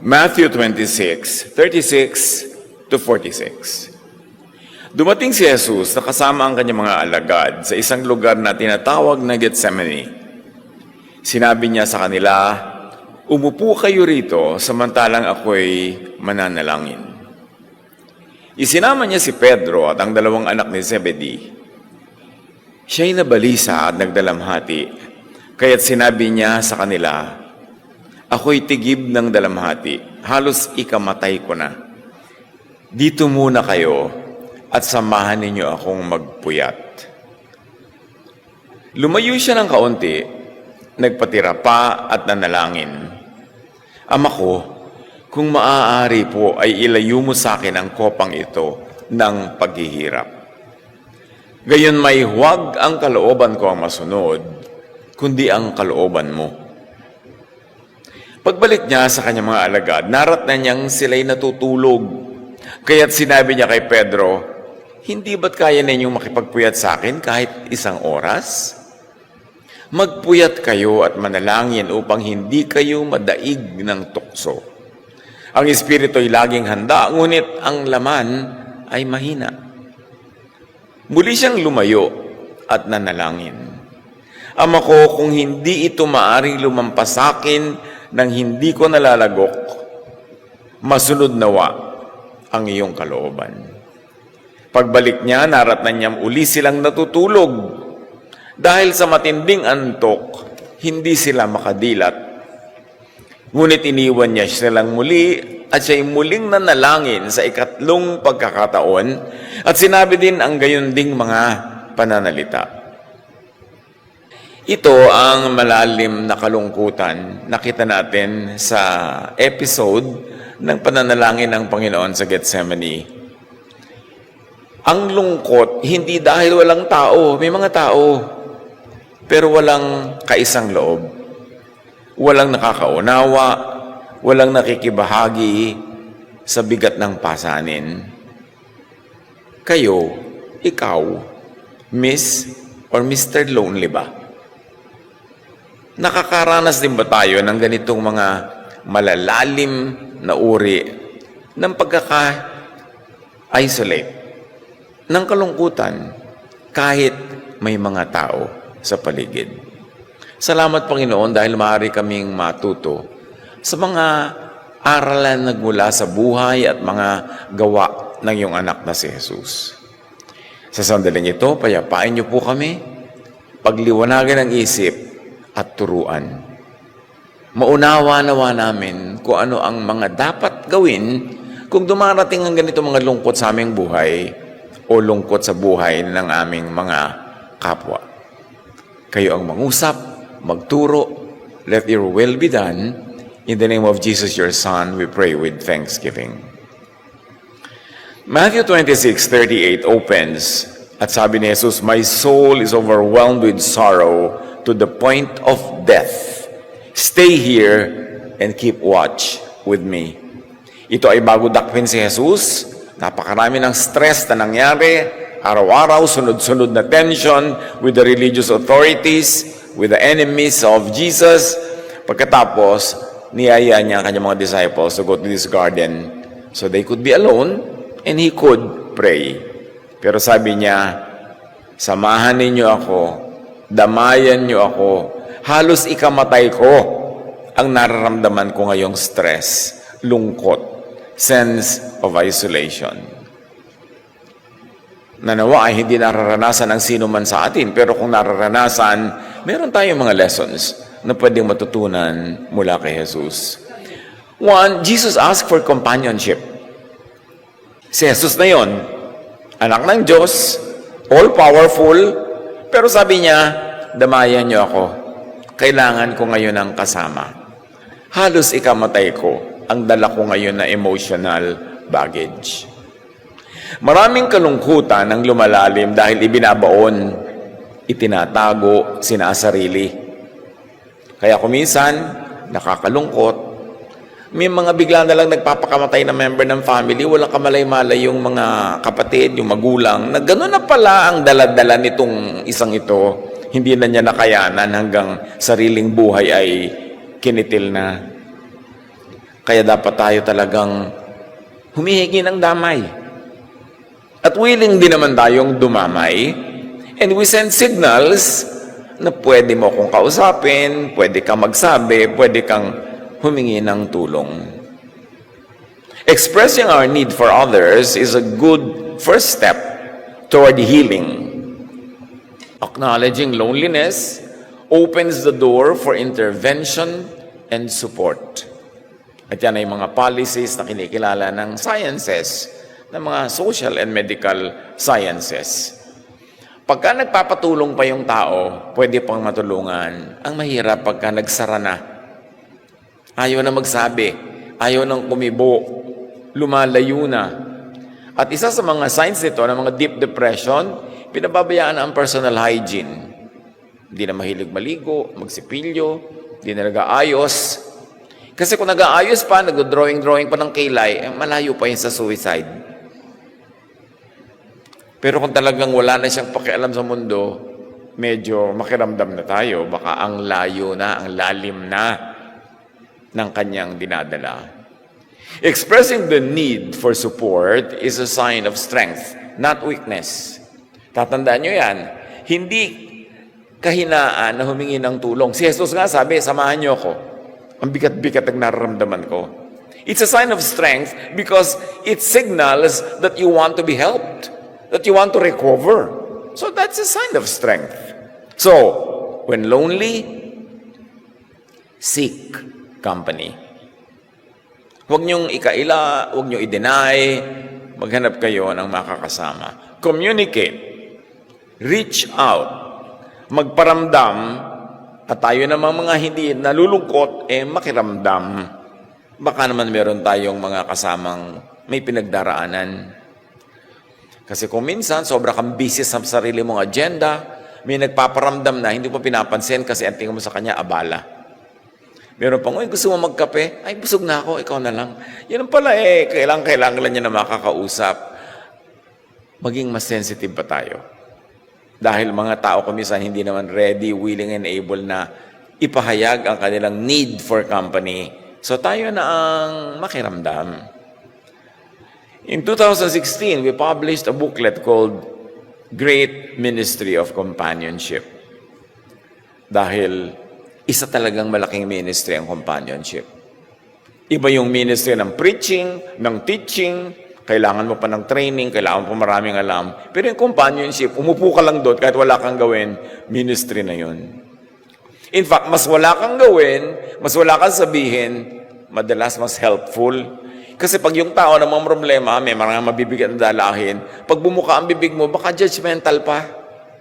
Matthew 26:36-46. Dumating si Jesus na kasama ang kanyang mga alagad sa isang lugar na tinatawag na Getsemani. Sinabi niya sa kanila, "Umupo kayo rito samantalang ako'y mananalangin." Isinama niya si Pedro at ang dalawang anak ni Zebedee. Siya'y nabalisa at nagdalamhati, kaya't sinabi niya sa kanila, "Ako'y tigib ng dalamhati, halos ikamatay ko na. Dito muna kayo at samahan ninyo akong magpuyat." Lumayo siya ng kaunti, nagpatira pa at nanalangin, "Ama ko, kung maaari po ay ilayo mo sa akin ang kopang ito ng paghihirap. Gayon may huwag ang kalooban ko ang masunod, kundi ang kalooban mo." Pagbalik niya sa kanyang mga alagad, naratnan niyang sila'y natutulog. Kaya't sinabi niya kay Pedro, "Hindi ba't kaya ninyong makipagpuyat sa akin kahit isang oras? Magpuyat kayo at manalangin upang hindi kayo madaig ng tukso. Ang espiritu ay laging handa, ngunit ang laman ay mahina." Muli siyang lumayo at nanalangin, "Ama ko, kung hindi ito maaring lumampas sa akin nang hindi ko nalalagok, masunod nawa ang iyong kalooban." Pagbalik niya, naratnan niyang uli silang natutulog. Dahil sa matinding antok, hindi sila makadilat. Ngunit iniwan niya silang muli at siya'y muling nanalangin sa ikatlong pagkakataon at sinabi din ang gayon ding mga pananalita. Ito ang malalim na kalungkutan nakita natin sa episode ng pananalangin ng Panginoon sa Getsemani. Ang lungkot, hindi dahil walang tao, may mga tao, pero walang kaisang loob. Walang nakakaunawa, walang nakikibahagi sa bigat ng pasanin. Kayo, ikaw, Miss or Mr. Lonely ba? Nakakaranas din ba tayo ng ganitong mga malalalim na uri ng pagkaka-isolate, ng kalungkutan, kahit may mga tao sa paligid? Salamat, Panginoon, dahil maaari kaming matuto sa mga aralan nagmula sa buhay at mga gawa ng iyong anak na si Jesus. Sa sandaling ito, payapain niyo po kami, pagliwanagan ang isip at turuan. Maunawa-nawa namin kung ano ang mga dapat gawin kung dumarating ang ganito mga lungkot sa aming buhay o lungkot sa buhay ng aming mga kapwa. Kayo ang mangusap, magturo. Let your will be done. In the name of Jesus, your Son, we pray with thanksgiving. Matthew 26:38 opens at sabi ni Jesus, "My soul is overwhelmed with sorrow to the point of death. Stay here and keep watch with me." Ito ay bago dakpin si Jesus. Napakarami ng stress na nangyari. Araw-araw, sunod-sunod na tension with the religious authorities, with the enemies of Jesus. Pagkatapos, niyaya niya ang kanyang mga disciples to go to this garden so they could be alone and he could pray. Pero sabi niya, "Samahan ninyo ako, damayan niyo ako, halos ikamatay ko." Ang nararamdaman ko ngayong stress, lungkot, sense of isolation. Nanawa ay hindi nararanasan ng sino man sa atin, pero kung nararanasan, meron tayong mga lessons na pwedeng matutunan mula kay Jesus. One, Jesus asked for companionship. Si Jesus na yon, anak ng Diyos, all-powerful, pero sabi niya, "Damayan niyo ako. Kailangan ko ngayon ng kasama. Halos ikamatay ko, ang dala ko ngayon na emotional baggage." Maraming kalungkutan ang lumalalim dahil ibinabaon, itinatago, sinasarili. Kaya kuminsan, nakakalungkot. May mga bigla na lang nagpapakamatay na member ng family, walang kamalay-malay yung mga kapatid, yung magulang, na gano'n na pala ang dala-dala nitong isang ito. Hindi na niya nakayanan hanggang sariling buhay ay kinitil na. Kaya dapat tayo talagang humihingi ng damay. At willing din naman tayong dumamay. And we send signals na pwede mo kong kausapin, pwede kang magsabi, pwede kang humingi ng tulong. Expressing our need for others is a good first step toward healing. Acknowledging loneliness opens the door for intervention and support. At yan ay mga policies na kinikilala ng sciences, ng mga social and medical sciences. Pagka nagpapatulong pa yung tao, pwede pang matulungan. Ang mahirap pagka nagsara na. Ayaw na magsabi, ayaw nang kumibo, lumalayo na. At isa sa mga signs nito ng mga deep depression, pinababayaan na ang personal hygiene. Hindi na mahilig maligo, magsipilyo, hindi na nag-aayos. Kasi kung nag-aayos pa, nag-drawing pa ng kilay, malayo pa yun sa suicide. Pero kung talagang wala na siyang pakialam sa mundo, medyo makiramdam na tayo. Baka ang layo na, ang lalim na ng kanyang dinadala. Expressing the need for support is a sign of strength, not weakness. Tatandaan nyo yan. Hindi kahinaan na humingi ng tulong. Si Jesus nga sabi, samahan nyo ako. Ang bigat-bigat ang nararamdaman ko. It's a sign of strength because it signals that you want to be helped, that you want to recover. So that's a sign of strength. So, when lonely, seek company. Huwag niyong ikaila, huwag niyo i-deny, maghanap kayo ng makakasama. Communicate. Reach out. Magparamdam. At tayo namang mga hindi nalulungkot, makiramdam. Baka naman meron tayong mga kasamang may pinagdaraanan. Kasi kung minsan, sobra kang busy sa sarili mong agenda, may nagpaparamdam na, hindi mo pinapansin kasi ang tingin mo sa kanya, abala. Meron pang, gusto mo magkape? Ay, busog na ako, ikaw na lang. Yan pala kailangan lang niya na makakausap. Maging mas sensitive pa tayo. Dahil mga tao kumisan hindi naman ready, willing, and able na ipahayag ang kanilang need for company. So tayo na ang makiramdam. In 2016, we published a booklet called Great Ministry of Companionship. Dahil isa talagang malaking ministry ang companionship. Iba yung ministry ng preaching, ng teaching, kailangan mo pa ng training, kailangan mo pa maraming alam. Pero yung companionship, umupo ka lang doon kahit wala kang gawin, ministry na yun. In fact, mas wala kang gawin, mas wala kang sabihin, madalas mas helpful. Kasi pag yung tao na mga problema, may mga mabibigat na dalahin, pag bumuka ang bibig mo, baka judgmental pa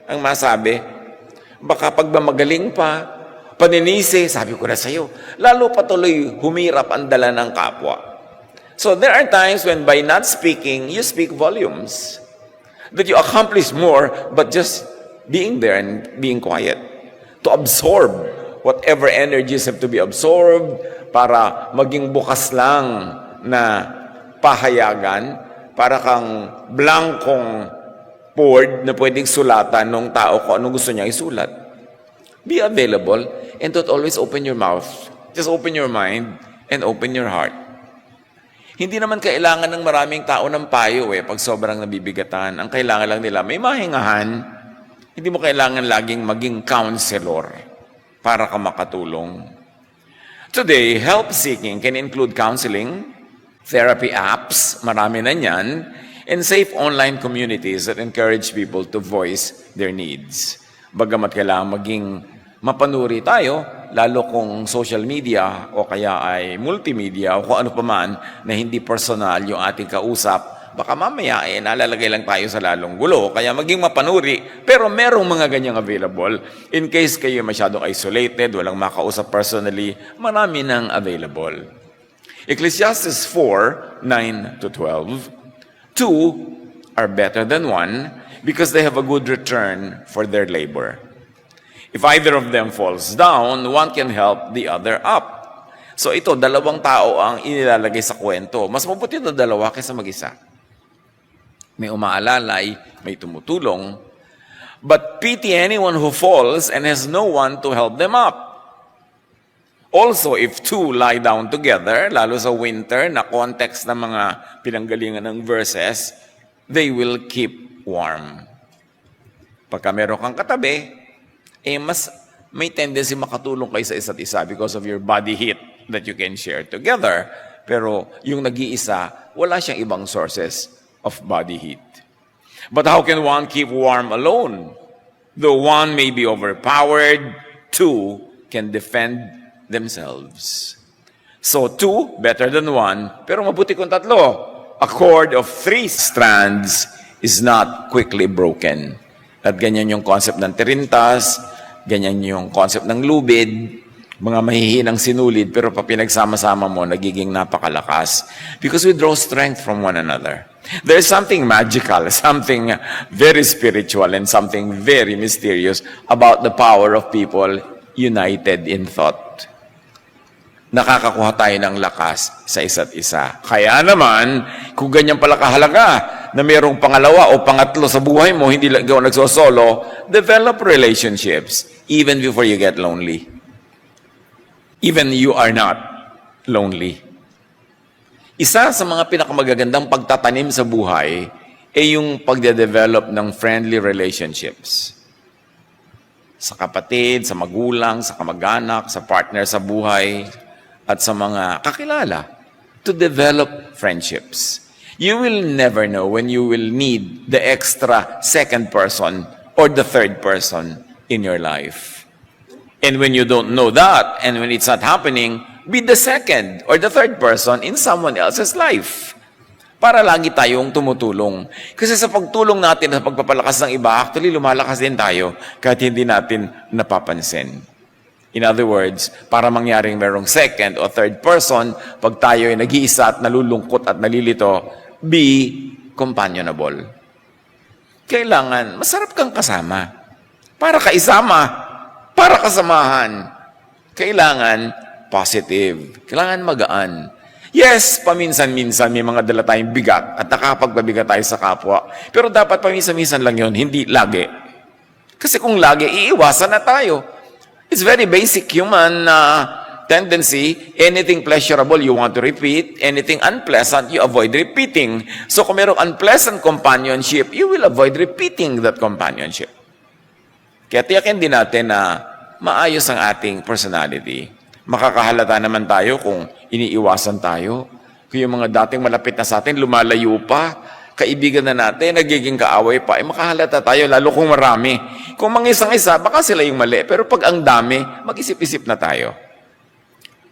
ang masabi. Baka pagmamagaling pa, paninisi, sabi ko na sa'yo, lalo patuloy humirap ang dala ng kapwa. So there are times when by not speaking, you speak volumes. That you accomplish more, but just being there and being quiet. To absorb whatever energies have to be absorbed para maging bukas lang na pahayagan, para kang blankong board na pwedeng sulatan ng tao kung anong gusto niya isulat. Be available and don't always open your mouth. Just open your mind and open your heart. Hindi naman kailangan ng maraming tao ng payo pag sobrang nabibigatan. Ang kailangan lang nila, may mahingahan. Hindi mo kailangan laging maging counselor para ka makatulong. Today, help seeking can include counseling, therapy apps, marami na yan, and safe online communities that encourage people to voice their needs. Bagamat kailangan maging mapanuri tayo, lalo kung social media o kaya ay multimedia o kung ano pa man na hindi personal yung ating kausap, baka mamaya nalalagay lang tayo sa lalong gulo. Kaya maging mapanuri, pero merong mga ganyang available. In case kayo masyadong isolated, walang makausap personally, marami nang available. Ecclesiastes 4:9-12, 2 are better than 1 because they have a good return for their labor. If either of them falls down, one can help the other up. So ito, dalawang tao ang inilalagay sa kwento. Mas mabuti na dalawa kaysa mag-isa. May umaalalay, may tumutulong. But pity anyone who falls and has no one to help them up. Also, if two lie down together, lalo sa winter, na context ng mga pinanggalingan ng verses, they will keep warm. Pagka meron kang katabi, mas may tendency makatulong kayo sa isa't isa because of your body heat that you can share together. Pero yung nag-iisa, wala siyang ibang sources of body heat. But how can one keep warm alone? Though one may be overpowered, two can defend themselves. So two, better than one, pero mabuti kung tatlo. A cord of 3 strands is not quickly broken. At ganyan yung concept ng tirintas, ganyan yung concept ng lubid, mga mahihinang sinulid, pero pa pinagsama-sama mo, nagiging napakalakas. Because we draw strength from one another. There's something magical, something very spiritual, and something very mysterious about the power of people united in thought. Nakakakuha tayo ng lakas sa isa't isa. Kaya naman, kung ganyan pala kahalaga na mayroong pangalawa o pangatlo sa buhay mo, hindi lang ikaw nagsosolo, develop relationships even before you get lonely. Even you are not lonely. Isa sa mga pinakamagagandang pagtatanim sa buhay ay yung pagde-develop ng friendly relationships. Sa kapatid, sa magulang, sa kamag-anak, sa partner sa buhay, at sa mga kakilala, to develop friendships. You will never know when you will need the extra second person or the third person in your life. And when you don't know that, and when it's not happening, be the second or the third person in someone else's life. Para lagi tayong tumutulong. Kasi sa pagtulong natin, sa pagpapalakas ng iba, actually lumalakas din tayo kahit hindi natin napapansin. In other words, para mangyaring merong second o third person, pag tayo ay nag-iisa at nalulungkot at nalilito, be companionable. Kailangan, masarap kang kasama. Para kaisama, para kasamahan. Kailangan positive. Kailangan magaan. Yes, paminsan-minsan may mga dala tayong bigat at nakapagpabigat tayo sa kapwa. Pero dapat paminsan-minsan lang yun, hindi lagi. Kasi kung lagi, iiwasan na tayo. It's very basic human tendency. Anything pleasurable, you want to repeat. Anything unpleasant, you avoid repeating. So kung mayroong unpleasant companionship, you will avoid repeating that companionship. Kaya tiyakin din natin na maayos ang ating personality. Makakahalata naman tayo kung iniiwasan tayo. Kung yung mga dating malapit na sa atin, lumalayo pa. Kaibigan na natin, nagiging kaaway pa, makahalata tayo, lalo kung marami. Kung mangisang-isa, baka sila yung mali. Pero pag ang dami, mag-isip-isip na tayo.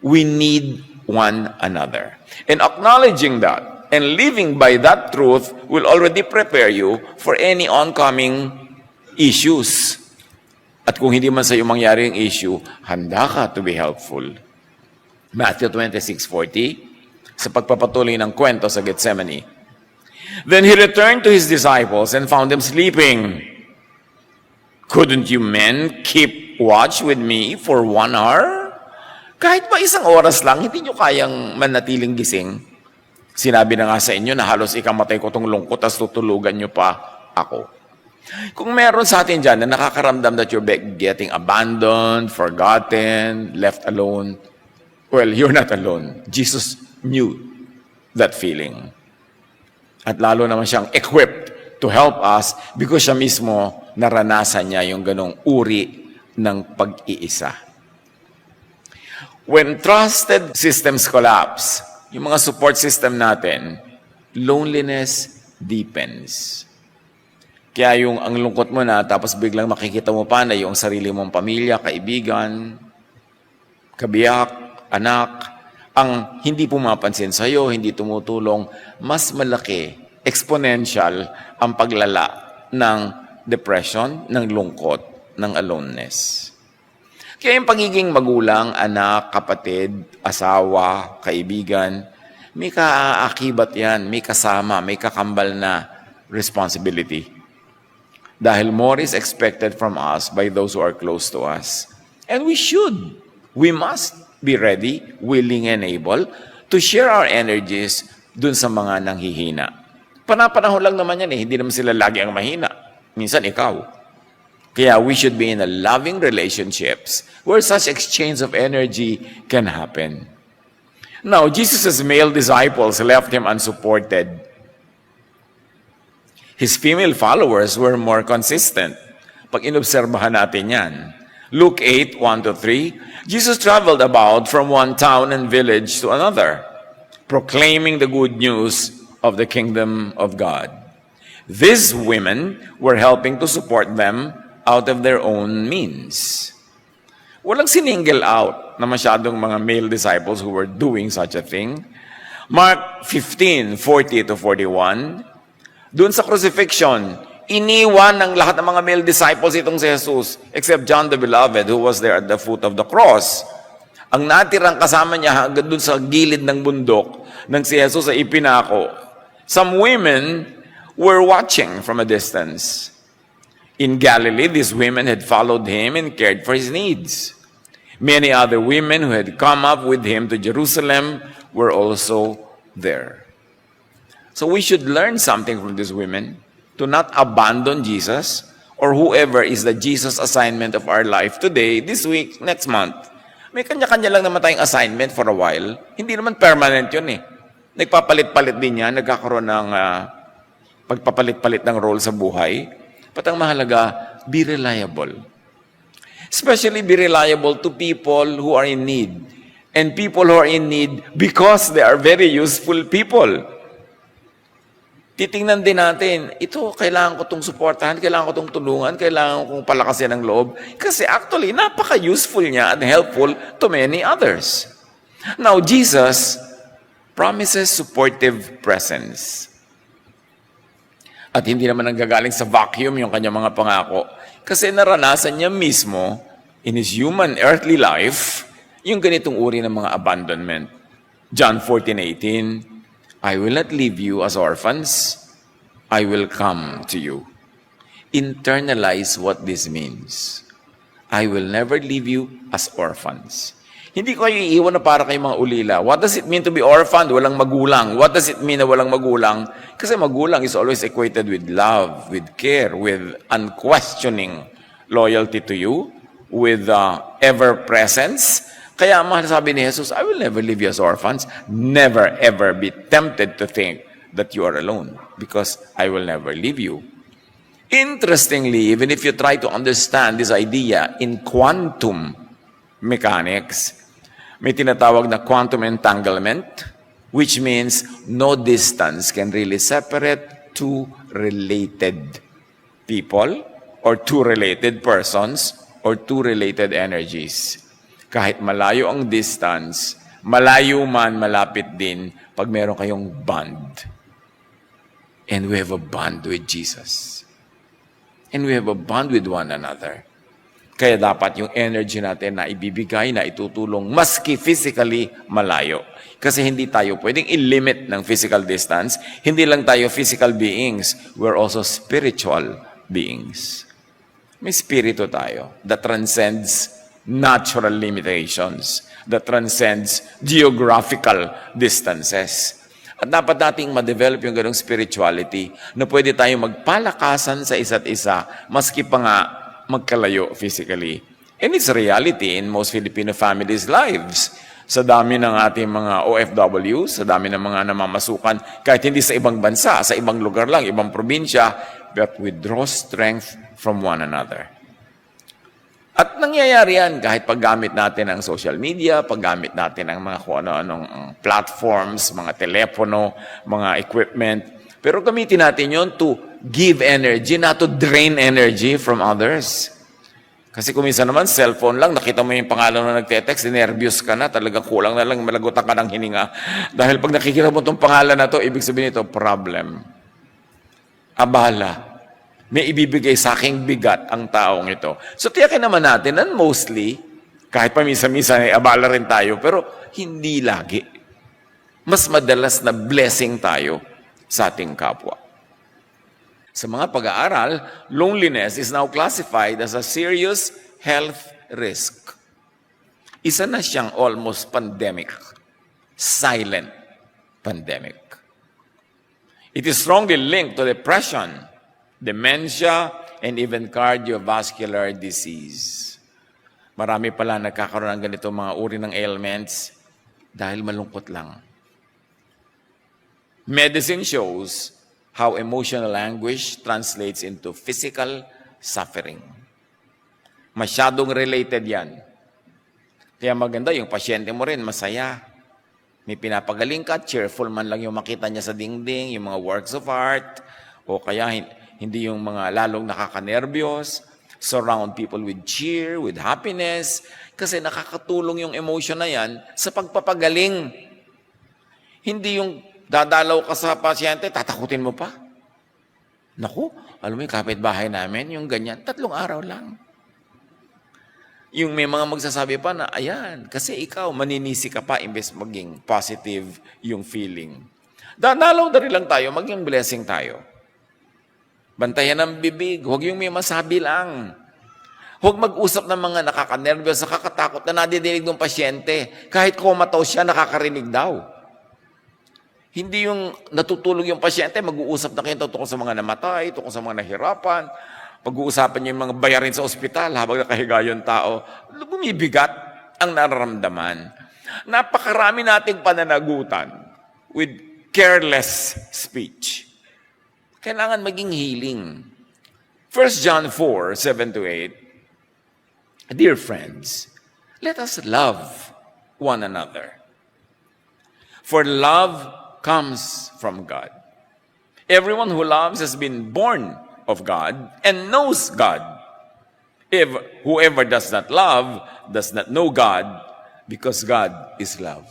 We need one another. And acknowledging that, and living by that truth, will already prepare you for any oncoming issues. At kung hindi man sa iyo mangyari yung issue, handa ka to be helpful. Matthew 26:40, sa pagpapatuloy ng kwento sa Gethsemane. Then he returned to his disciples and found them sleeping. Couldn't you men keep watch with me for 1 hour? Kahit pa 1 oras lang, hindi nyo kayang manatiling gising. Sinabi na nga sa inyo na halos ikamatay ko tong lungkot at tutulugan nyo pa ako. Kung meron sa atin dyan na nakakaramdam that you're getting abandoned, forgotten, left alone, well, you're not alone. Jesus knew that feeling. At lalo naman siyang equipped to help us because siya mismo naranasan niya yung ganong uri ng pag-iisa. When trusted systems collapse, yung mga support system natin, loneliness deepens. Kaya yung ang lungkot mo na tapos biglang makikita mo pa na yung sarili mong pamilya, kaibigan, kabiyak, anak, ang hindi pumapansin sa iyo, hindi tumutulong, mas malaki, exponential ang paglala ng depression, ng lungkot, ng aloneness. Kaya yung pagiging magulang, anak, kapatid, asawa, kaibigan, may kaaakibat yan, may kasama, may kakambal na responsibility. Dahil more is expected from us by those who are close to us. And we must be ready, willing, and able to share our energies dun sa mga nanghihina. Panapanahon lang naman yan eh. Hindi naman sila lagi ang mahina. Minsan ikaw. Kaya we should be in a loving relationships where such exchange of energy can happen. Now, Jesus' male disciples left him unsupported. His female followers were more consistent. Pag inobserbahan natin yan. Luke 8, 1-3, Jesus traveled about from one town and village to another, proclaiming the good news of the kingdom of God. These women were helping to support them out of their own means. Walang sininggle out na masyadong mga male disciples who were doing such a thing. Mark 15, 40-41, doon sa crucifixion, iniwan ng lahat ng mga male disciples itong si Jesus, except John the Beloved, who was there at the foot of the cross. Ang natirang kasama niya hanggang doon sa gilid ng bundok ng si Jesus ay ipinako. Some women were watching from a distance. In Galilee, these women had followed him and cared for his needs. Many other women who had come up with him to Jerusalem were also there. So we should learn something from these women, to not abandon Jesus or whoever is the Jesus assignment of our life today, this week, next month. May kanya-kanya lang naman tayong assignment for a while. Hindi naman permanent yun eh. Nagpapalit-palit din yan, nagkakaroon ng pagpapalit-palit ng role sa buhay. But ang mahalaga, be reliable. Especially be reliable to people who are in need. And people who are in need because they are very useful people. Titingnan din natin, ito, kailangan ko itong supportahan, kailangan ko itong tulungan, kailangan kong palakasin ng loob. Kasi actually, napaka-useful niya and helpful to many others. Now, Jesus promises supportive presence. At hindi naman nanggagaling sa vacuum yung kanyang mga pangako. Kasi naranasan niya mismo in his human earthly life yung ganitong uri ng mga abandonment. John 14:18, I will not leave you as orphans. I will come to you. Internalize what this means. I will never leave you as orphans. Hindi ko kayo iiwan na para kayong mga ulila. What does it mean to be orphaned? Walang magulang. What does it mean na walang magulang? Kasi magulang is always equated with love, with care, with unquestioning loyalty to you, with ever-presence. Kaya sabi ni Jesus, I will never leave you as orphans. Never, ever be tempted to think that you are alone because I will never leave you. Interestingly, even if you try to understand this idea in quantum mechanics, may tinatawag na quantum entanglement, which means no distance can really separate two related people or two related persons or two related energies. Kahit malayo ang distance, malayo man, malapit din pag meron kayong bond. And we have a bond with Jesus. And we have a bond with one another. Kaya dapat yung energy natin na ibibigay, na itutulong, maski physically malayo. Kasi hindi tayo pwedeng i-limit ng physical distance. Hindi lang tayo physical beings. We're also spiritual beings. May spirito tayo that transcends natural limitations, that transcends geographical distances. At dapat nating ma-develop yung ganong spirituality na pwede tayong magpalakasan sa isa't isa, maski pa nga magkalayo physically. And it's a reality in most Filipino families' lives. Sa dami ng ating mga OFWs, sa dami ng mga namamasukan, kahit hindi sa ibang bansa, sa ibang lugar lang, ibang probinsya, but we draw strength from one another. At nangyayari yan kahit paggamit natin ng social media, paggamit natin ng mga kung ano-anong platforms, mga telepono, mga equipment. Pero gamitin natin yon to give energy, not to drain energy from others. Kasi kung minsan naman, cellphone lang, nakita mo yung pangalan na nagte-text, nervous ka na, talagang kulang na lang, malagutan ka ng hininga. Dahil pag nakikita mo itong pangalan na to, ibig sabihin ito, problem. Abala. May ibibigay sa aking bigat ang taong ito. So tiyakin naman natin, and mostly, kahit pa minsan-minsan ay abala rin tayo, pero hindi lagi. Mas madalas na blessing tayo sa ating kapwa. Sa mga pag-aaral, loneliness is now classified as a serious health risk. Isa na siyang almost pandemic, silent pandemic. It is strongly linked to depression, dementia, and even cardiovascular disease. Marami pala nagkakaroon ng ganito mga uri ng ailments dahil malungkot lang. Medicine shows how emotional anguish translates into physical suffering. Masyadong related yan. Kaya maganda yung pasyente mo rin, masaya. May pinapagaling ka, cheerful man lang yung makita niya sa dingding, yung mga works of art, o kaya hindi yung mga lalong nakakanerbiyos. Surround people with cheer, with happiness, kasi nakakatulong yung emotion na yan sa pagpapagaling. Hindi yung dadalaw ka sa pasyente, tatakutin mo pa. Naku, alam mo yung kapitbahay namin, yung ganyan, 3 araw lang. Yung may mga magsasabi pa na, ayan, kasi ikaw, maninisi ka pa, imbes maging positive yung feeling. Dadalaw na rin lang tayo, maging blessing tayo. Bantayan ang bibig, huwag yung may masabi lang. Huwag mag-usap ng mga nakakanervyos, nakakatakot na nadidinig ng pasyente. Kahit comatose siya, nakakarinig daw. Hindi yung natutulog yung pasyente, mag-uusap na kayo tungkol sa mga namatay, tungkol sa mga nahirapan. Pag-uusapan niyo yung mga bayarin sa ospital habang nakahiga yung tao. Bumibigat ang nararamdaman. Napakarami nating pananagutan with careless speech. Kailangan maging healing. 1 John 4:7-8. Dear friends, let us love one another. For love comes from God. Everyone who loves has been born of God and knows God. If whoever does not love does not know God, because God is love.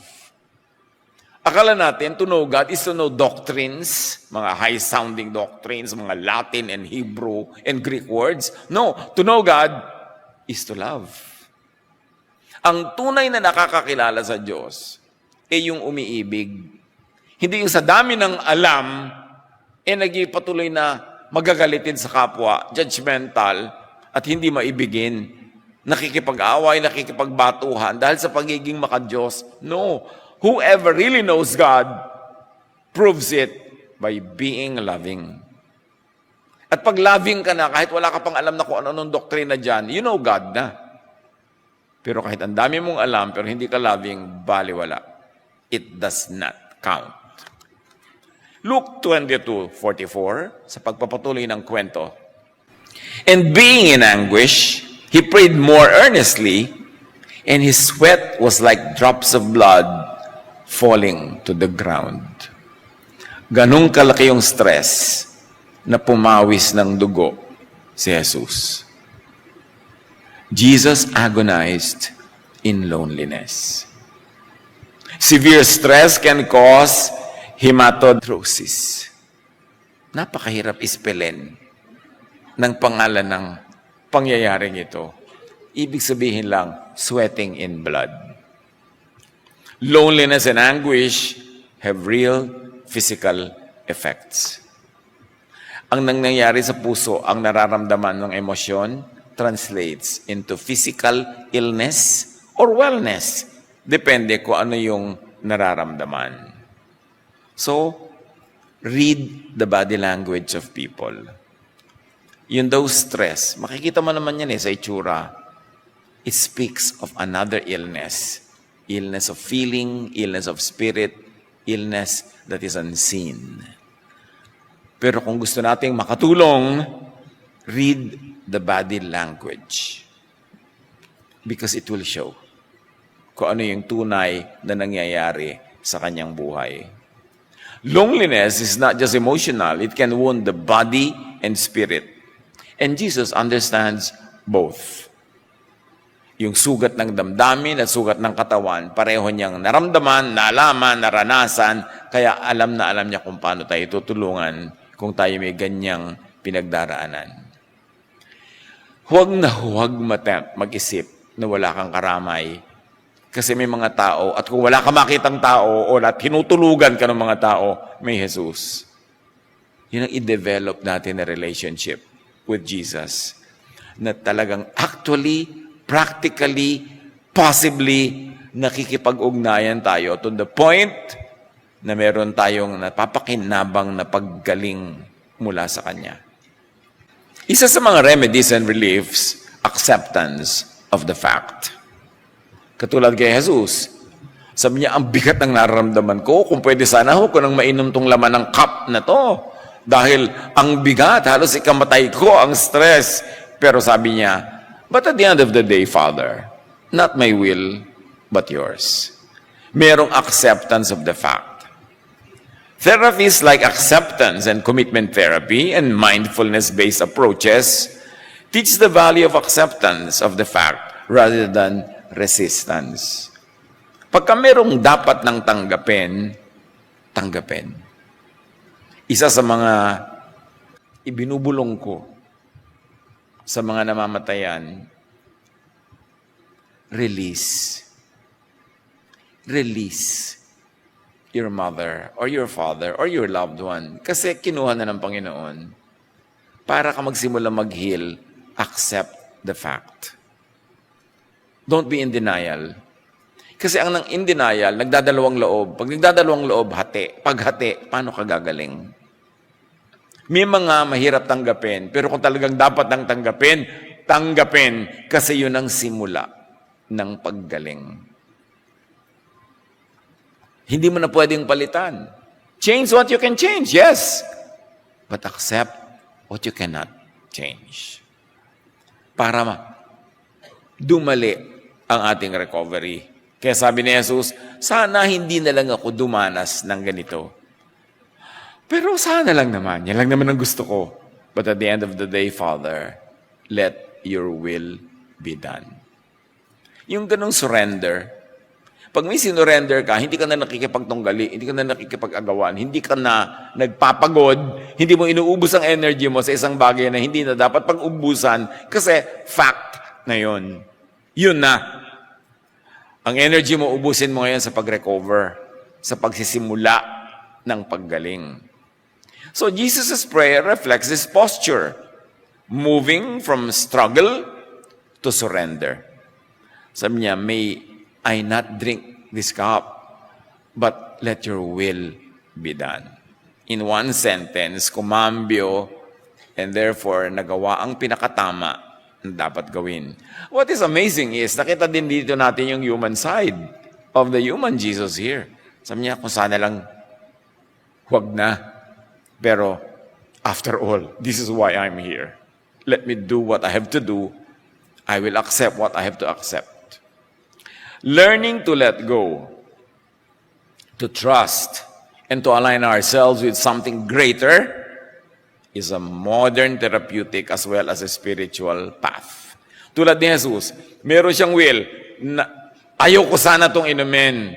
Akala natin to know God is to know doctrines, mga high-sounding doctrines, mga Latin and Hebrew and Greek words. No, to know God is to love. Ang tunay na nakakakilala sa Diyos ay yung umiibig. Hindi yung sa dami ng alam, nagpatuloy na magagalitin sa kapwa, judgmental, at hindi maibigin. Nakikipag-away, nakikipagbatuhan dahil sa pagiging makadiyos. No. Whoever really knows God proves it by being loving. At pag loving ka na, kahit wala ka pang alam na kung ano-anong doktrina dyan, you know God na. Pero kahit ang dami mong alam, pero hindi ka loving, baliwala. It does not count. Luke 22:44, sa pagpapatuloy ng kwento. And being in anguish, he prayed more earnestly, and his sweat was like drops of blood falling to the ground. Ganong kalaki yung stress na pumawis ng dugo si Jesus. Jesus agonized in loneliness. Severe stress can cause hematidrosis. Napakahirap ispelin ng pangalan ng pangyayaring ito. Ibig sabihin lang, sweating in blood. Loneliness and anguish have real physical effects. Ang nangyayari sa puso, ang nararamdaman ng emosyon, translates into physical illness or wellness. Depende kung ano yung nararamdaman. So, read the body language of people. Yun daw stress. Makikita mo naman yan sa itsura. It speaks of another illness. Illness of feeling, illness of spirit, illness that is unseen. Pero kung gusto nating makatulong, read the body language. Because it will show kung ano yung tunay na nangyayari sa kanyang buhay. Loneliness is not just emotional. It can wound the body and spirit. And Jesus understands both. Yung sugat ng damdamin at sugat ng katawan, pareho niyang naramdaman, naalaman, naranasan, kaya alam na alam niya kung paano tayo tutulungan kung tayo may ganyang pinagdaraanan. Huwag na huwag mag-isip na wala kang karamay. Kasi may mga tao, at kung wala ka makitang tao o tinutulugan ka ng mga tao, may Jesus. Yun ang i-develop natin na relationship with Jesus. Na talagang actually, practically, possibly, nakikipag-ugnayan tayo to the point na meron tayong napapakinabang na paggaling mula sa Kanya. Isa sa mga remedies and reliefs, acceptance of the fact. Katulad kay Jesus, sabi niya, ang bigat ng nararamdaman ko, kung pwede sana ako nang mainom tong laman ng cup na to. Dahil ang bigat, halos ikamatay ko, ang stress. Pero sabi niya, but at the end of the day, Father, not my will, but yours. Merong acceptance of the fact. Therapies like acceptance and commitment therapy and mindfulness-based approaches teach the value of acceptance of the fact rather than resistance. Pagka merong dapat nang tanggapin, tanggapin. Isa sa mga ibinubulong ko sa mga namamatayan, release. Release your mother or your father or your loved one. Kasi kinuha na ng Panginoon. Para ka magsimula mag-heal, accept the fact. Don't be in denial. Kasi ang in denial, nagdadalawang loob. Pag nagdadalawang loob, hati. Pag hati, paano ka gagaling? May mga mahirap tanggapin, pero kung talagang dapat nang tanggapin, tanggapin. Kasi yun ang simula ng paggaling. Hindi mo na pwedeng palitan. Change what you can change, yes. But accept what you cannot change. Para dumali ang ating recovery. Kaya sabi ni Jesus, sana hindi na lang ako dumanas ng ganito. Pero sana lang naman. Yan lang naman ang gusto ko. But at the end of the day, Father, let your will be done. Yung ganong surrender, pag may sinurrender ka, hindi ka na nakikipagtunggali, hindi ka na nakikipag-agawan, hindi ka na nagpapagod, hindi mo inuubos ang energy mo sa isang bagay na hindi na dapat pag-ubusan kasi fact na yun. Yun na. Ang energy mo, ubusin mo ngayon sa pag-recover, sa pagsisimula ng paggaling. So Jesus' prayer reflects this posture, moving from struggle to surrender. Sabi niya, may I not drink this cup, but let your will be done. In one sentence, kumambyo, and therefore, nagawa ang pinakatama na dapat gawin. What is amazing is, nakita din dito natin yung human side of the human Jesus here. Sabi niya, kung sana lang, huwag na. Pero, after all, this is why I'm here. Let me do what I have to do. I will accept what I have to accept. Learning to let go, to trust, and to align ourselves with something greater is a modern therapeutic as well as a spiritual path. Tulad ni Jesus, meron siyang will na ayaw ko sana itong inumin,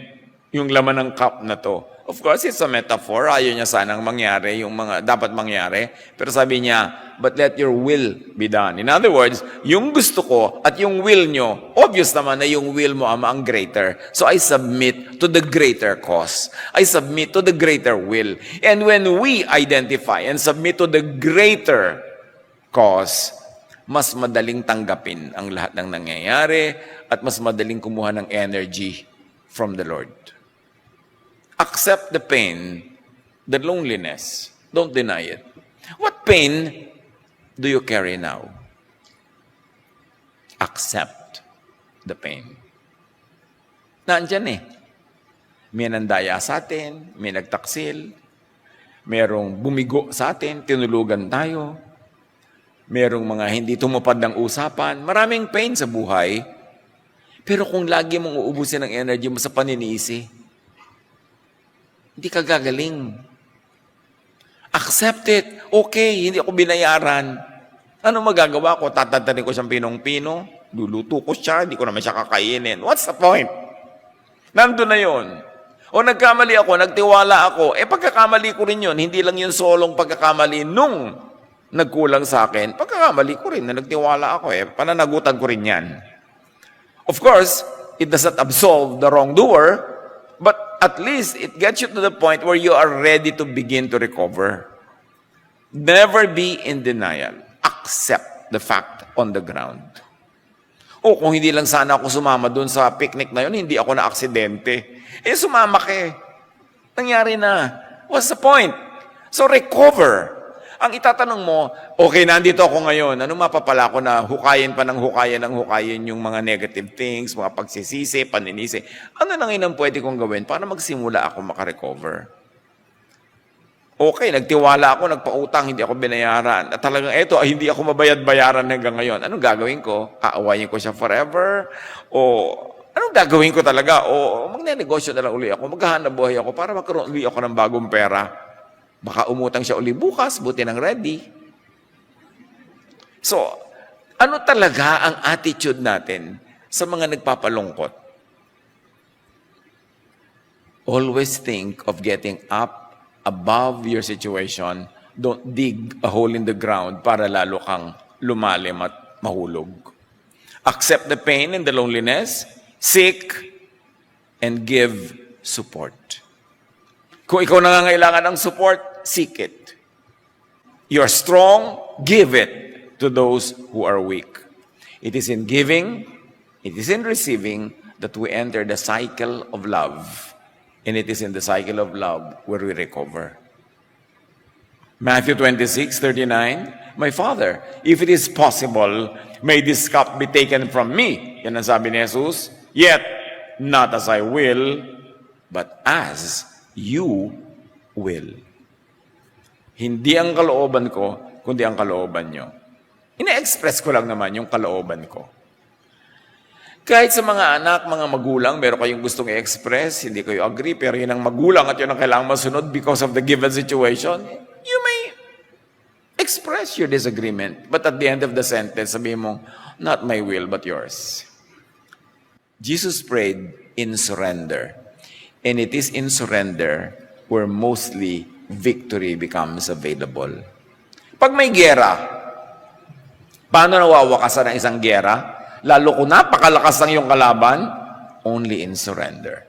yung laman ng cup na to. Of course, it's a metaphor. Ayaw niya sanang mangyari, yung mga dapat mangyari. Pero sabi niya, but let your will be done. In other words, yung gusto ko at yung will nyo, obvious naman na yung will mo ang greater. So I submit to the greater cause. I submit to the greater will. And when we identify and submit to the greater cause, mas madaling tanggapin ang lahat ng nangyayari at mas madaling kumuha ng energy from the Lord. Accept the pain, the loneliness. Don't deny it. What pain do you carry now? Accept the pain. Nandyan eh. May nandaya sa atin, may nagtaksil, merong bumigo sa atin, tinulugan tayo, merong mga hindi tumupad ng usapan, maraming pain sa buhay, pero kung lagi mong uubusin ang energy mo sa paninisi, hindi ka gagaling. Accept it. Okay, hindi ako binayaran. Ano magagawa ko? Tatantanin ko siyang pinong-pino? Luluto ko siya, hindi ko naman siya kakainin. What's the point? Nandun na yun. O nagkamali ako, nagtiwala ako. Pagkakamali ko rin yun. Hindi lang yung solong pagkakamali nung nagkulang sa akin. Pagkakamali ko rin na nagtiwala ako. Pananagutan ko rin yan. Of course, it does not absolve the wrongdoer, but at least it gets you to the point where you are ready to begin to recover. Never be in denial. Accept the fact on the ground. O kung hindi lang sana ako sumama doon sa picnic na yun, hindi ako na-aksidente. Sumama ka eh. Nangyari na. What's the point? So recover. Ang itatanong mo, okay, nandito ako ngayon, ano mapapala ko na hukayin pa ng hukayin yung mga negative things, mga pagsisisi, paninisi. Ano nang inang pwede kong gawin para magsimula ako makarecover? Okay, nagtiwala ako, nagpautang, hindi ako binayaran. At talagang hindi ako mabayad-bayaran hanggang ngayon. Anong gagawin ko? Aawayin ko siya forever? O anong gagawin ko talaga? O magne-negosyo na lang uli ako, maghahanap buhay ako para magkaroon uli ako ng bagong pera. Baka umutang siya uli bukas, buti nang ready. So, ano talaga ang attitude natin sa mga nagpapalungkot? Always think of getting up above your situation. Don't dig a hole in the ground para lalo kang lumalim at mahulog. Accept the pain and the loneliness. Seek and give support. Kung ikaw nangangailangan ng support, seek it. You're strong, give it to those who are weak. It is in giving, it is in receiving that we enter the cycle of love. And it is in the cycle of love where we recover. Matthew 26:39, My Father, if it is possible, may this cup be taken from me. Yan ang sabi ni Jesus. Yet, not as I will, but as you will. Hindi ang kalooban ko, kundi ang kalooban nyo. Ina-express ko lang naman yung kalooban ko. Kahit sa mga anak, mga magulang, meron kayong gustong i-express, hindi kayo agree, pero yun ang magulang at yun ang kailangang masunod because of the given situation, you may express your disagreement. But at the end of the sentence, sabihin mo, not my will, but yours. Jesus prayed in surrender. And it is in surrender where mostly victory becomes available. Pag may gera, paano nawawakasan ang isang gera? Lalo kung napakalakas ng iyong kalaban, only in surrender.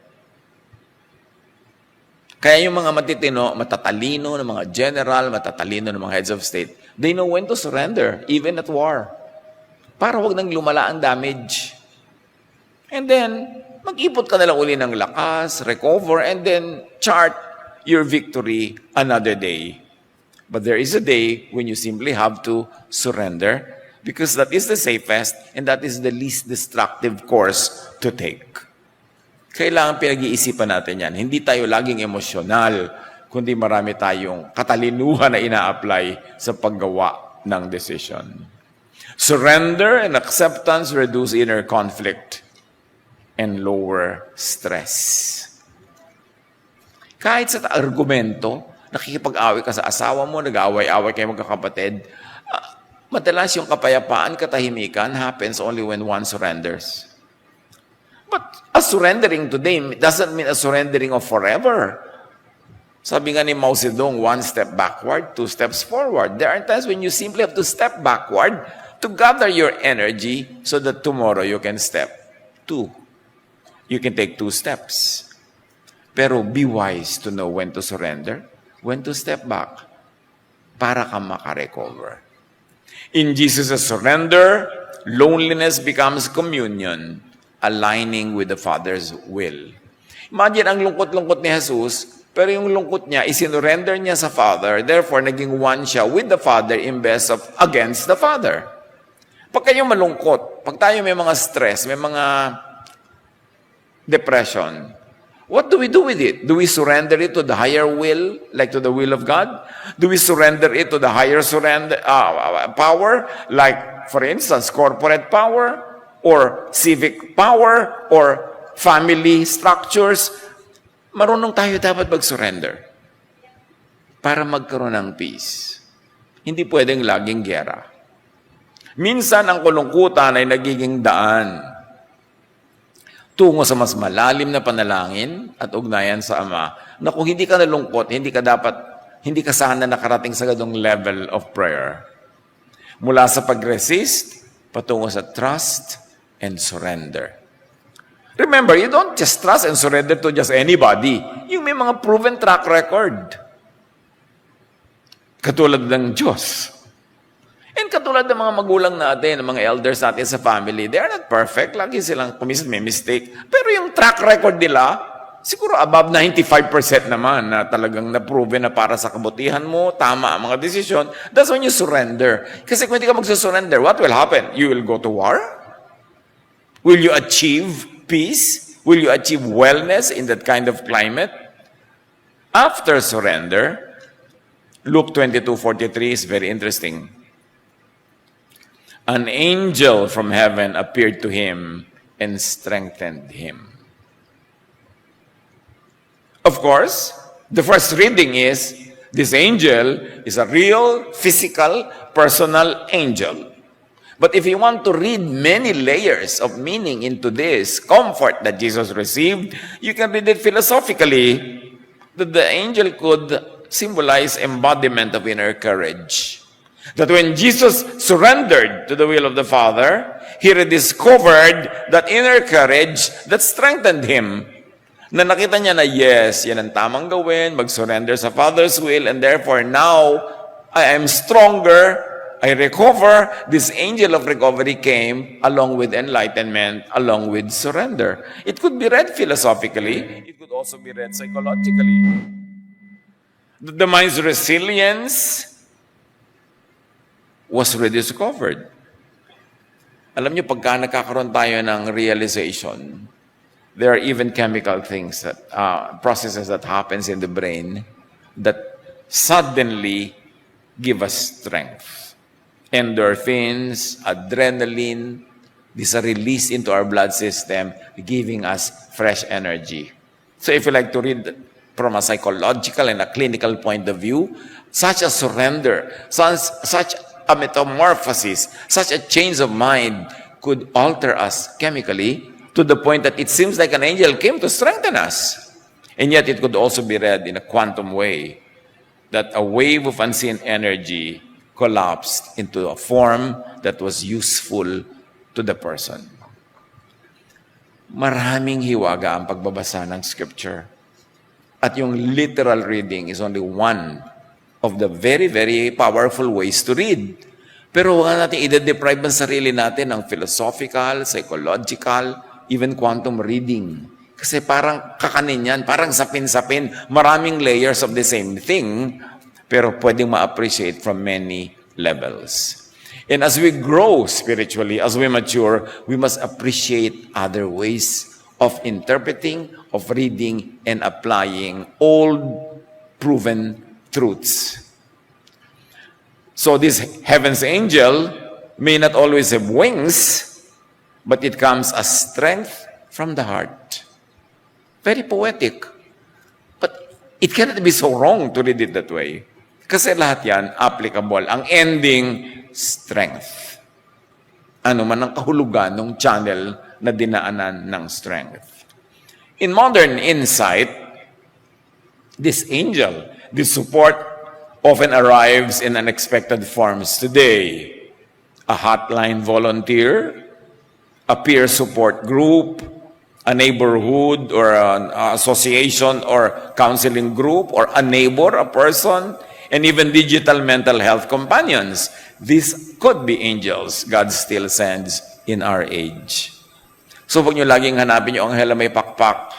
Kaya yung mga matitino, matatalino ng mga general, matatalino ng mga heads of state, they know when to surrender, even at war. Para wag nang lumala ang damage. And then, mag-ipot ka na lang uli ng lakas, recover, and then chart your victory another day. But there is a day when you simply have to surrender because that is the safest and that is the least destructive course to take. Kailangan pinag-iisipan natin yan. Hindi tayo laging emosyonal, kundi marami tayong katalinuhan na ina-apply sa paggawa ng decision. Surrender and acceptance reduce inner conflict and lower stress. Kahit sa argumento, nakikipag-away ka sa asawa mo, nag-away-away kayo magkakapatid, madalas yung kapayapaan, katahimikan happens only when one surrenders. But a surrendering today doesn't mean a surrendering of forever. Sabi nga ni Mao Zedong, 1 step backward, 2 steps forward. There are times when you simply have to step backward to gather your energy so that tomorrow you can step 2. You can take 2 steps. Pero be wise to know when to surrender, when to step back, para ka makarecover. In Jesus' surrender, loneliness becomes communion, aligning with the Father's will. Imagine ang lungkot-lungkot ni Jesus, pero yung lungkot niya, isinurrender niya sa Father, therefore naging one siya with the Father imbes of against the Father. Pag kayo malungkot, pag tayo may mga stress, may mga depression, what do we do with it? Do we surrender it to the higher will, like to the will of God? Do we surrender it to the higher power, like, for instance, corporate power, or civic power, or family structures? Marunong tayo dapat mag-surrender para magkaroon ng peace. Hindi pwedeng laging gera. Minsan, ang kalungkutan ay nagiging daan tungo sa mas malalim na panalangin at ugnayan sa Ama, na kung hindi ka nalungkot, hindi ka sana nakarating sa ganung level of prayer. Mula sa pag-resist, patungo sa trust and surrender. Remember, you don't just trust and surrender to just anybody. Yung may mga proven track record. Katulad ng Diyos. And katulad ng mga magulang natin, ng mga elders natin sa family, they are not perfect. Lagi silang kumisan may mistake. Pero yung track record nila, siguro above 95% naman na talagang na-proven na para sa kabutihan mo, tama ang mga desisyon, that's when you surrender. Kasi kung hindi ka magsusurrender, what will happen? You will go to war? Will you achieve peace? Will you achieve wellness in that kind of climate? After surrender, Luke 22:43 is very interesting. An angel from heaven appeared to him and strengthened him. Of course, the first reading is, this angel is a real, physical, personal angel. But if you want to read many layers of meaning into this comfort that Jesus received, you can read it philosophically, that the angel could symbolize embodiment of inner courage. That when Jesus surrendered to the will of the Father, he rediscovered that inner courage that strengthened him. Na nakita niya na yes, yan ang tamang gawin, mag-surrender sa Father's will, and therefore now, I am stronger, I recover. This angel of recovery came along with enlightenment, along with surrender. It could be read philosophically, it could also be read psychologically. The mind's resilience was rediscovered. Alam niyo, pagka nagkakaroon tayo ng realization, there are even chemical things that processes that happens in the brain that suddenly give us strength. Endorphins, adrenaline, these are released into our blood system, giving us fresh energy. So if you like to read from a psychological and a clinical point of view, such a surrender, such a metamorphosis, such a change of mind could alter us chemically to the point that it seems like an angel came to strengthen us. And yet it could also be read in a quantum way, that a wave of unseen energy collapsed into a form that was useful to the person. Maraming hiwaga ang pagbabasa ng Scripture. At yung literal reading is only one of the very, very powerful ways to read. Pero huwag natin i-deprive ang sarili natin ng philosophical, psychological, even quantum reading. Kasi parang kakanin yan, parang sapin-sapin, maraming layers of the same thing, pero pwedeng ma-appreciate from many levels. And as we grow spiritually, as we mature, we must appreciate other ways of interpreting, of reading, and applying old, proven truths. So this heaven's angel may not always have wings, but it comes as strength from the heart. Very poetic. But it cannot be so wrong to read it that way. Kasi lahat yan applicable. Ang ending, strength. Ano man ang kahulugan ng channel na dinaanan ng strength. In modern insight, this angel, this support often arrives in unexpected forms today. A hotline volunteer, a peer support group, a neighborhood or an association or counseling group, or a neighbor, a person, and even digital mental health companions. These could be angels God still sends in our age. So huwag nyo laging hanapin yung anghel na may pakpak.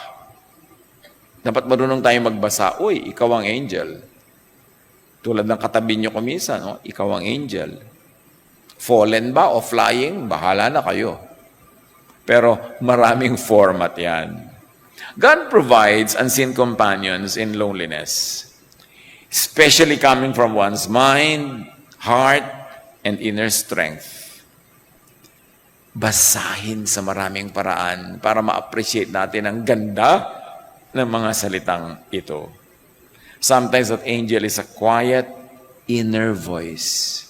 Dapat marunong tayo magbasa, uy, ikaw ang angel. Tulad ng katabi nyo kumisa, no? Ikaw ang angel. Fallen ba o flying, bahala na kayo. Pero maraming format yan. God provides unseen companions in loneliness, especially coming from one's mind, heart, and inner strength. Basahin sa maraming paraan para ma-appreciate natin ang ganda ng mga salitang ito. Sometimes that angel is a quiet inner voice.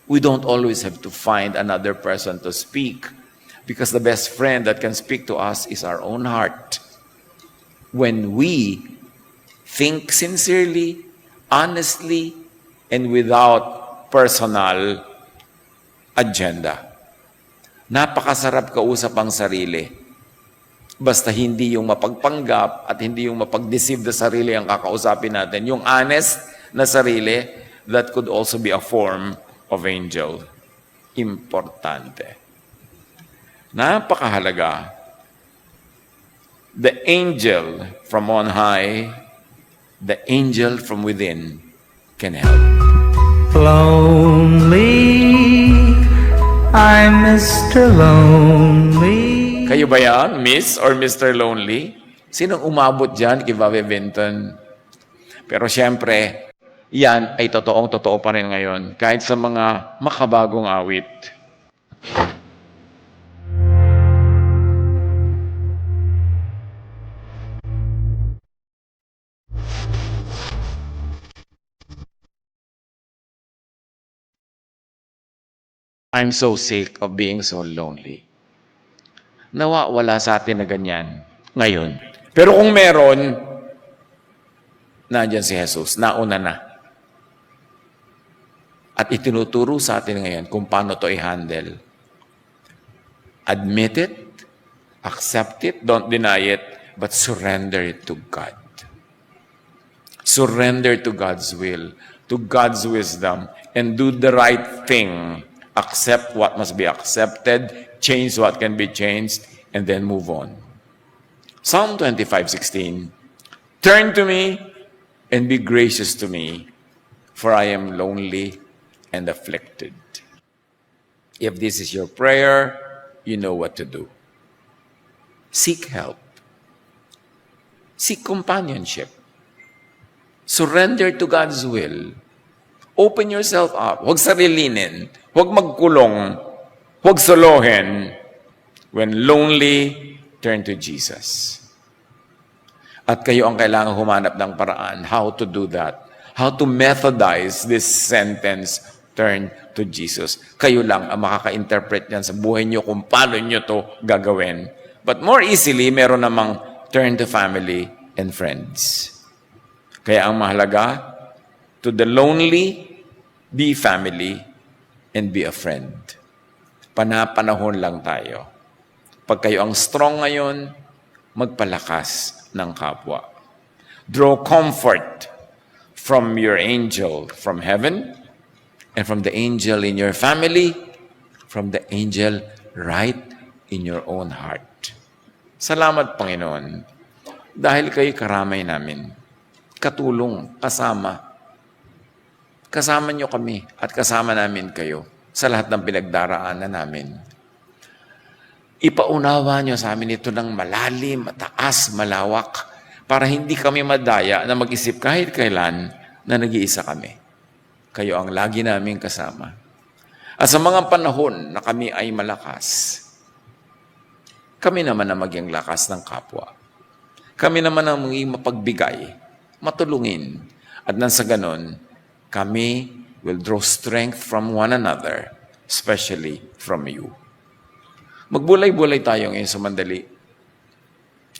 We don't always have to find another person to speak, because the best friend that can speak to us is our own heart. When we think sincerely, honestly, and without personal agenda. Napakasarap kausap ang sarili. Basta hindi yung mapagpanggap at hindi yung mapag-deceive na sarili ang kakausapin natin. Yung honest na sarili, that could also be a form of angel. Importante. Napakahalaga The angel from on high, the angel from within can help. Lonely, I'm Mr. Lonely. Kayo ba yan, Miss or Mr. Lonely? Sinong umabot dyan kay Bobby Vinton? Pero siyempre, yan ay totoo pa rin ngayon kahit sa mga makabagong awit. I'm so sick of being so lonely. Nawa wala sa atin na ganyan ngayon. Pero kung meron, nandiyan si Jesus, nauna na. At itinuturo sa atin ngayon kung paano to i-handle. Admit it, accept it, don't deny it, but surrender it to God. Surrender to God's will, to God's wisdom, and do the right thing. Accept what must be accepted, change what can be changed, and then move on. Psalm 25:16, turn to me and be gracious to me, for I am lonely and afflicted. If this is your prayer, you know what to do. Seek help. Seek companionship. Surrender to God's will. Open yourself up. Huwag sarilinin. Huwag magkulong. Huwag solohin. When lonely, turn to Jesus. At kayo ang kailangan humanap ng paraan how to do that. How to methodize this sentence, turn to Jesus. Kayo lang ang makaka-interpret yan sa buhay nyo kung paano nyo to gagawin. But more easily, meron namang turn to family and friends. Kaya ang mahalaga, to the lonely, be family, and be a friend. Panapanahon lang tayo. Pag kayo ang strong ngayon, magpalakas ng kapwa. Draw comfort from your angel from heaven, and from the angel in your family, from the angel right in your own heart. Salamat, Panginoon, dahil kayo karamay namin. Katulong, kasama. Kasama nyo kami at kasama namin kayo sa lahat ng pinagdaraanan namin. Ipaunawa nyo sa amin ito ng malalim, mataas, malawak, para hindi kami madaya na mag-isip kahit kailan na nag-iisa kami. Kayo ang lagi namin kasama. At sa mga panahon na kami ay malakas, kami naman ang maging lakas ng kapwa. Kami naman ang maging mapagbigay, matulungin, at nang sa ganon, kami will draw strength from one another, especially from you. Magbulay-bulay tayo ngayon sa mandali.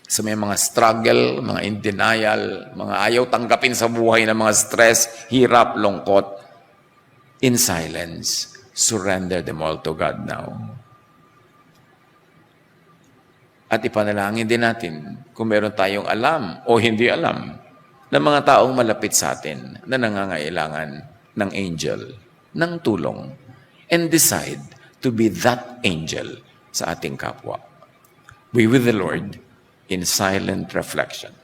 Sa may mga struggle, mga in denial, mga ayaw tanggapin sa buhay ng mga stress, hirap, lungkot. In silence, surrender them all to God now. At ipanalangin din natin kung meron tayong alam o hindi alam ng mga taong malapit sa atin na nangangailangan ng angel, ng tulong, and decide to be that angel sa ating kapwa. We with the Lord in silent reflection.